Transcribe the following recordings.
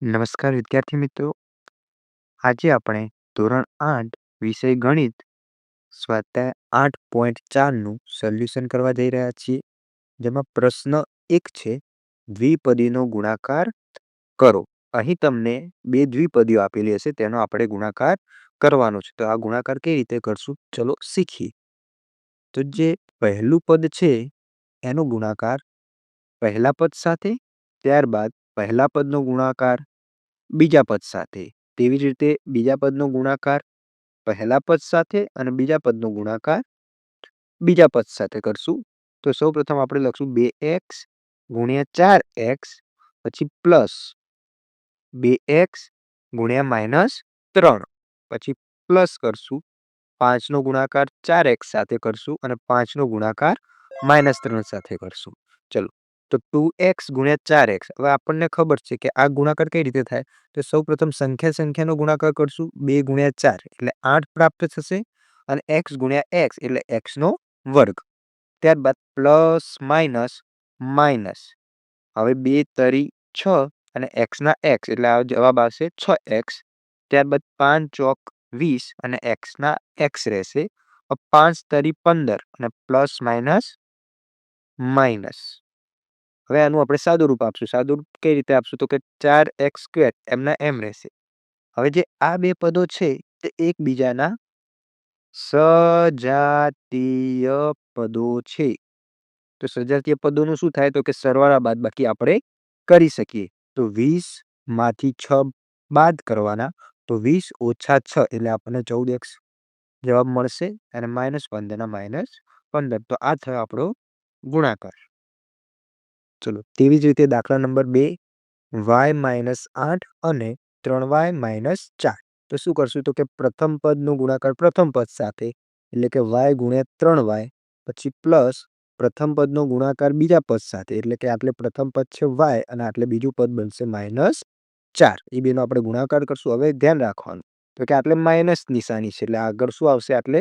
નમસ્કાર વિદ્યાર્થી મિત્રો. આજે આપણે ધોરણ 8 વિષય ગણિત સ્વાધ્યાય 8.4નું સોલ્યુશન કરવા જઈ રહ્યા છીએ. જેમાં પ્રશ્ન 1 છે, દ્વિપદીનો ગુણાકાર કરો. અહીં તમને બે દ્વિપદીઓ આપેલી હશે, તેનો આપણે ગુણાકાર કરવાનો છે. તો આ ગુણાકાર કઈ રીતે કરશું, ચલો શીખીએ. તો જે પહેલું પદ છે એનો ગુણાકાર પહેલા પદ સાથે, ત્યારબાદ પહેલા પદનો ગુણાકાર બીજા પદ સાથે, તેવી જ રીતે બીજા પદનો ગુણાકાર પહેલા પદ સાથે અને બીજા પદનો ગુણાકાર બીજા પદ સાથે કરશું. તો સૌપ્રથમ આપણે લખશું 2x ગુણ્યા 4x પછી પ્લસ 2x ગુણ્યા -3 પછી પ્લસ કરશું 5નો ગુણાકાર 4x સાથે કરશું અને 5નો ગુણાકાર -3 સાથે કરશું. ચલો, તો 2x ગુણ્યા 4x. હવે આપણને ખબર છે કે આ ગુણાકાર કઈ રીતે થાય. તો સૌપ્રથમ સંખ્યાનો ગુણાકાર કરશું 2 ગુણ્યા 4 એટલે 8 પ્રાપ્ત થશે અને x ગુણ્યા x એટલે x નો વર્ગ. ત્યારબાદ પ્લસ માઇનસ હવે 2 તરી 6 અને x ના x એટલે આ જવાબ આવશે 6x. ત્યારબાદ 5 ચોક 20 અને x ના x રહેશે. 5 તરી 15 અને પ્લસ માઇનસ. હવે આનું આપણે સાદું રૂપ આપશું. સાદું રૂપ કઈ રીતે આપશું, તો કે 4x² એમના એમ રહેશે. હવે જે આ બે પદો છે તે એકબીજાના સજાતીય પદો છે. તો સજાતીય પદોનું શું થાય, તો કે સરવાળા બાદબાકી આપણે કરી શકીએ. તો 20 માંથી 6 બાદ કરવાના, તો 20 ઓછા 6 એટલે આપણને 14x જવાબ મળશે અને -15 ના -15. તો આ થયો આપણો ગુણાકાર. ચલો, તેવી જ રીતે દાખલા નંબર 2, y -8 અને 3y -4. તો શું કરશું, તો કે પ્રથમ પદનો ગુણાકાર પ્રથમ પદ સાથે એટલે કે y ગુણ્યા 3y પછી પ્લસ પ્રથમ પદનો ગુણાકાર બીજા પદ સાથે એટલે કે આટલે પ્રથમ પદ છે y અને આટલે બીજું પદ બનશે -4. એ બેનો આપણે ગુણાકાર કરશું. હવે ધ્યાન રાખવાનું તો કે આટલે માઇનસ નિશાની છે એટલે આગળ શું આવશે, આટલે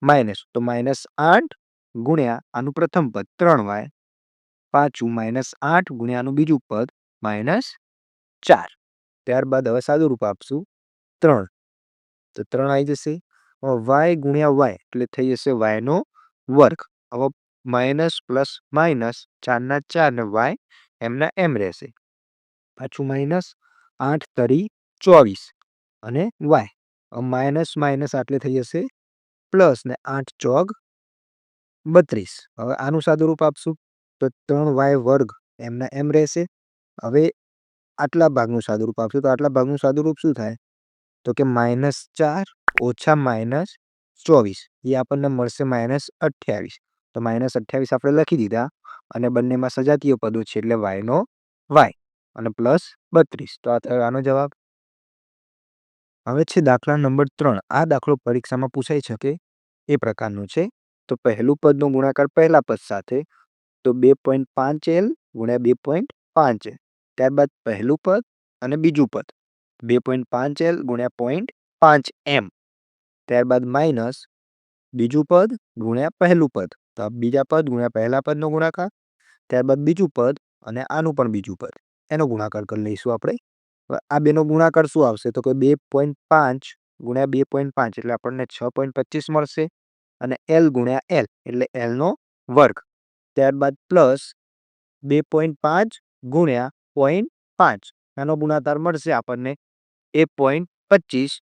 માઇનસ. તો -8 ગુણ્યા આનું પ્રથમ પદ 3y પાછું -8 ગુણ્યા આનું બીજું પદ -4. ત્યારબાદ હવે સાદું રૂપ આપશું 3. તો 3 આવી જશે. y ગુણ્યા y એટલે થઈ જશે y નો વર્ગ. હવે માઇનસ પ્લસ માઇનસ 4 ના 4 ને y એમના એમ રહેશે. પાછું -8 તરી 24 અને y માઇનસ આટલે થઈ જશે પ્લસ ને 8 ચોક 32. હવે આનું સાદું રૂપ આપશું તો 3y વર્ગ એમના એમ રહેશે. હવે આટલા ભાગનું સાદુરૂપ આપશું તો આટલા ભાગનું સાદુરૂપ શું થાય, તો કે -4 ઓછા -24 એ આપણને મળશે -28. તો -28 આપણે લખી દીધા અને બંનેમાં સજાતીય પદો છે એટલે y નો y અને પ્લસ 32. તો આ થયો આનો જવાબ. હવે છે દાખલા નંબર 3. આ દાખલો પરીક્ષામાં પૂછાઈ શકે એ પ્રકારનો છે. તો પહેલું પદનો ગુણાકાર પહેલા પદ સાથે, તો 2.5l ગુણ્યા 2.5. ત્યારબાદ પહેલું પદ અને બીજું પદ 2.5l ગુણ્યા 0.5m. ત્યારબાદ માઇનસ બીજું પદ ગુણ્યા પહેલું પદ, તો આ બીજા પદ ગુણ્યા પહેલા પદનો ગુણાકાર. ત્યારબાદ બીજું પદ અને આનું પણ બીજું પદ એનો ગુણાકાર કરી લઈશું આપણે. આ બેનો ગુણાકાર શું આવશે, તો કે 2.5 ગુણ્યા 2.5 એટલે આપણને 6.25 મળશે અને l ગુણ્યા l એટલે l નો વર્ગ. ત્યારબાદ પ્લસ 2.5 ગુણ્યા 0.5 આનો ગુણાકાર મળશે આપણને 1.25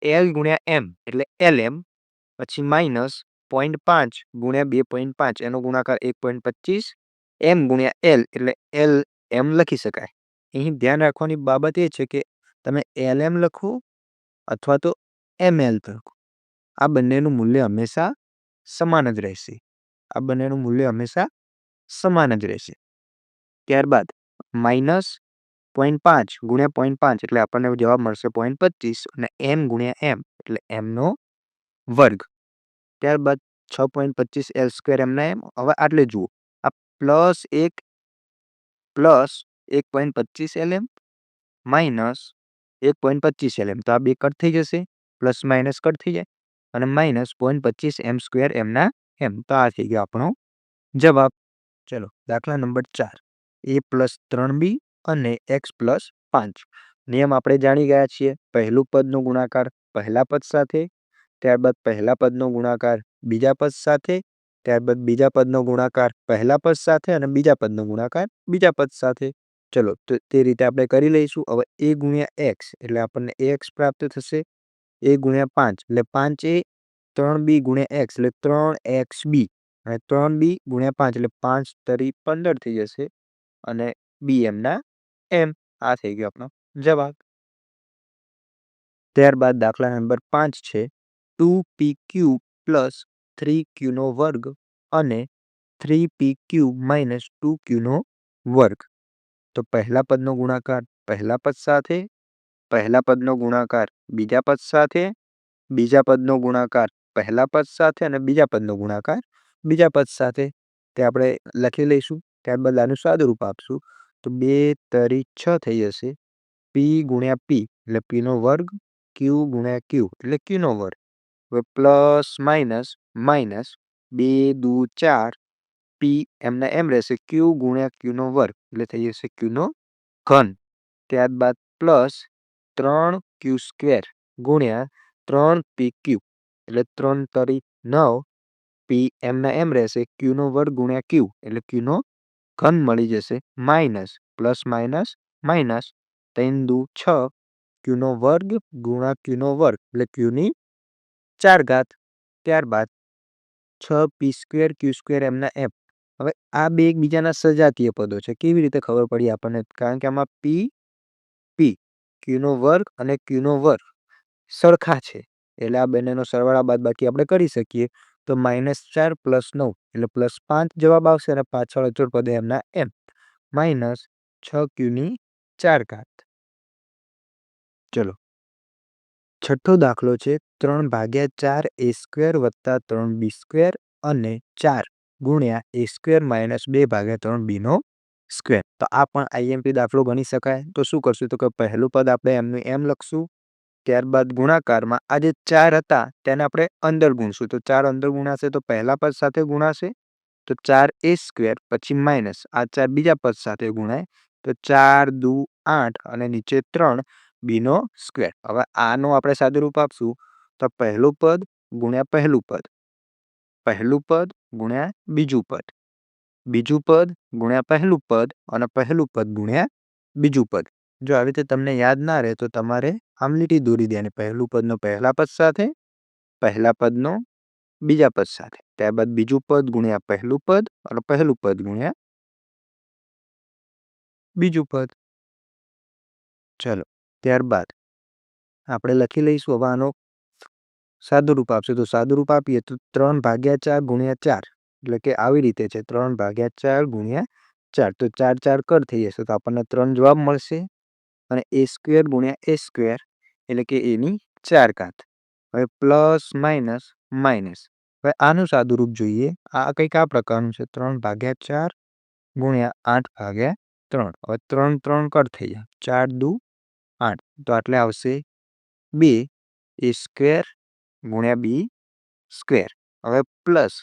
l ગુણ્યા m એટલે lm. પછી માઇનસ 0.5 ગુણ્યા 2.5 એનો ગુણાકાર 1.25 m ગુણ્યા l એટલે lm લખી શકાય. અહીં ધ્યાન રાખવાની બાબત એ છે કે તમે lm લખો અથવા તો ml લખો, આ બંનેનું મૂલ્ય હંમેશા સમાન જ રહેશે. ત્યારબાદ માઇનસ 0.5 ગુણ્યા 0.5 એટલે આપણને જવાબ મળશે 0.25 અને m ગુણ્યા m એટલે mનો વર્ગ. ત્યારબાદ 6.25 l² એમના એમ. હવે આટલે જુઓ, આ પ્લસ 1.25 lm માઇનસ 1.25 lm. તો આ બે કટ થઈ જશે, પ્લસ માઇનસ કટ થઈ જાય અને માઇનસ 0.25 m² એમના એમ. તો આ થઈ ગયો આપણો જવાબ. ચલો, દાખલા નંબર 4, a + 3b અને x + 5. નિયમ આપણે જાણી ગયા છીએ. પહેલું પદનો ગુણાકાર પહેલા પદ સાથે, ત્યારબાદ પહેલા પદનો ગુણાકાર બીજા પદ સાથે, ત્યારબાદ બીજા પદનો ગુણાકાર પહેલા પદ સાથે અને બીજા પદનો ગુણાકાર બીજા પદ સાથે. ચલો તો તે રીતે આપણે કરી લઈશું. હવે a ગુણ્યા x એટલે આપણને ax પ્રાપ્ત થશે. a ગુણ્યા 5 એટલે 5a, 3b ગુણ્યા x એટલે 3xb અને 3b ગુણ્યા 5 એટલે 5 તરી 15 થઈ જશે અને b એમના એમ. આ થઈ ગયો આપણો જવાબ. ત્યારબાદ દાખલા નંબર 5 છે 2pq પ્લસ 3q નો વર્ગ અને 3pq માઇનસ 2q નો વર્ગ. તો પહેલા પદનો ગુણાકાર પહેલા પદ સાથે, પહેલા પદનો ગુણાકાર બીજા પદ સાથે, બીજા પદનો ગુણાકાર પહેલા પદ સાથે અને બીજા પદનો ગુણાકાર બીજા પદ સાથે. તે આપણે લખી લઈશું. ત્યારબાદ આનું સાદુરૂપ આપશું. તો 2 તરી 6 થઈ જશે. p ગુણ્યા p એટલે p નો વર્ગ, q ગુણ્યા q એટલે q નો વર્ગ. હવે પ્લસ માઇનસ માઇનસ 2 દુ 4, p એમના એમ રહેશે. q ગુણ્યા q નો વર્ગ એટલે થઈ જશે q નો ઘન. ત્યારબાદ પ્લસ 3q સ્ક્વેર ગુણ્યા 3pq એટલે 3 તરી 9, p એમના એમ રહેશે. q નો વર્ગ ગુણ્યા q એટલે q નો ઘન મળી જશે. માઇનસ પ્લસ માઇનસ માઇનસ 3 દુ 6, q નો વર્ગ ગુણ્યા q નો વર્ગ એટલે q ની 4 ઘાત. ત્યારબાદ 6p સ્ક્વેર q સ્ક્વેર એમના એમ. હવે આ બે એકબીજાના સજાતીય પદો છે. કેવી રીતે ખબર પડી આપણને? કારણ કે આમાં p p q નો વર્ગ અને q નો વર્ગ સરખા છે એટલે આ બંનેનો સરવાળા બાદબાકી આપણે કરી શકીએ. તો -4 + 9 એટલે +5 જવાબ આવશે અને પાછળ અચળ પદે એમના એમ. માઇનસ 6q ની 4 ઘાત. ચલો છઠ્ઠો દાખલો છે 3/4 a સ્ક્વેર વત્તા 3b સ્ક્વેર અને 4 ગુણ્યા a સ્ક્વેર માઇનસ 2/3 b નો સ્ક્વેર. તો આ પણ આઈએમપી દાખલો ગણી શકાય. તો શું કરશું? તો કે પહેલું પદ આપણે એમનું એમ લખશું. ત્યારબાદ ગુણાકારમાં આ જે 4 હતા તેને આપણે અંદર ગુણશું. તો 4 અંદર ગુણાશે તો પહેલા પદ સાથે ગુણાશે. તો 4a સ્ક્વેર પછી માઇનસ આ 4 બીજા પદ સાથે ગુણાય તો 4 દુ 8 અને નીચે 3 b નો સ્ક્વેર. હવે આનો આપણે સાદુરૂપ આપશું. તો પહેલું પદ ગુણ્યા પહેલું પદ, પહેલું પદ ગુણ્યા બીજું પદ, બીજું પદ ગુણ્યા પહેલું પદ અને પહેલું પદ ગુણ્યા બીજું પદ. જો આવી રીતે તમને યાદ ના રહે તો તમારે આમ લીટી દોરી દેવાની. પહેલું પદનો પહેલા પદ સાથે, પહેલા પદનો બીજા પદ સાથે, ત્યારબાદ બીજું પદ ગુણ્યા પહેલું પદ અને પહેલું પદ ગુણ્યા બીજું પદ. ચલો ત્યારબાદ આપણે લખી લઈશું. હવે આનો સાદુરૂપ આપશે. તો સાદુરૂપ આપીએ તો 3/4 ગુણ્યા 4 એટલે કે આવી રીતે છે 3/4 ગુણ્યા 4. તો 4 4 કર થઈ જશે તો આપણને 3 જવાબ મળશે અને a સ્ક્વેર ગુણ્યા a સ્ક્વેર એટલે કે a ની 4 ઘાત. હવે પ્લસ માઇનસ માઇનસ. હવે આનું સાદુરૂપ જોઈએ. આ કંઈક આ પ્રકારનું છે 3/4 ગુણ્યા 8/3. હવે 3 3 કર થઈ જાય 4 દુ 8 તો આટલે આવશે 2 a સ્ક્વેર ગુણ્યા b સ્ક્વેર. હવે plus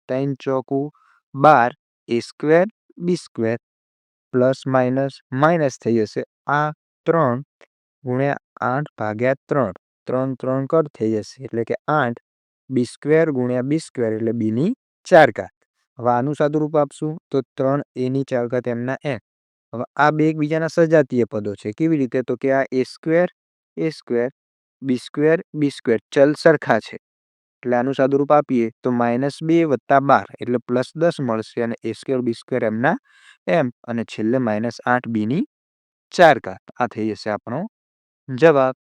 3 ચોકુ 12 a square b square plus minus minus થઈ જશે. આ 3 ગુણ્યા 8/3, 3 3 કર થઈ જશે એટલે કે 8 b સ્ક્વેર ગુણ્યા b સ્ક્વેર એટલે b ની 4 ઘાત. હવે આનું સાદુરૂપ આપશું તો 3 a ની 4 ઘાત એમના એમ. હવે આ બે એકબીજાના સજાતીય પદો છે. કેવી રીતે? તો કે આ a સ્ક્વેર b સ્ક્વેર ચલ સરખા છે એટલે આનું સાદુરૂપ આપીએ તો -2 + 12 એટલે +10 મળશે અને a સ્ક્વેર b સ્ક્વેર એમના એમ અને છેલ્લે -8 b ની 4 ઘાત. આ થઈ જશે આપણો જવાબ.